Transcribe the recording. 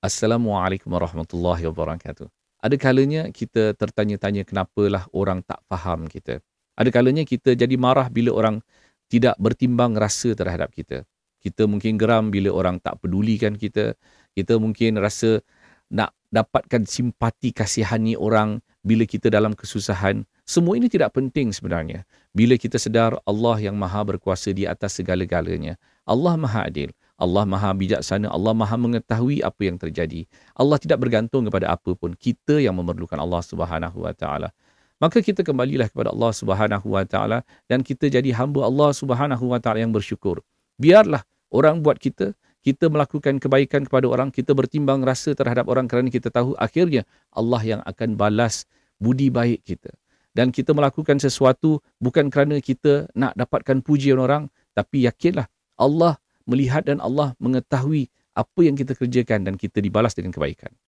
Assalamualaikum warahmatullahi wabarakatuh. Ada kalanya kita tertanya-tanya kenapalah orang tak faham kita. Ada kalanya kita jadi marah bila orang tidak bertimbang rasa terhadap kita. Kita mungkin geram bila orang tak pedulikan kita. Kita mungkin rasa nak dapatkan simpati kasihani orang bila kita dalam kesusahan. Semua ini tidak penting sebenarnya. Bila kita sedar Allah yang maha berkuasa di atas segala-galanya. Allah maha adil. Allah maha bijaksana, Allah maha mengetahui apa yang terjadi. Allah tidak bergantung kepada apa pun. Kita yang memerlukan Allah Subhanahu Wa Taala. Maka kita kembalilah kepada Allah Subhanahu Wa Taala dan kita jadi hamba Allah Subhanahu Wa Taala yang bersyukur. Biarlah orang buat kita melakukan kebaikan kepada orang, kita bertimbang rasa terhadap orang kerana kita tahu akhirnya Allah yang akan balas budi baik kita. Dan kita melakukan sesuatu bukan kerana kita nak dapatkan pujian orang, tapi yakinlah Allah melihat dan Allah mengetahui apa yang kita kerjakan dan kita dibalas dengan kebaikan.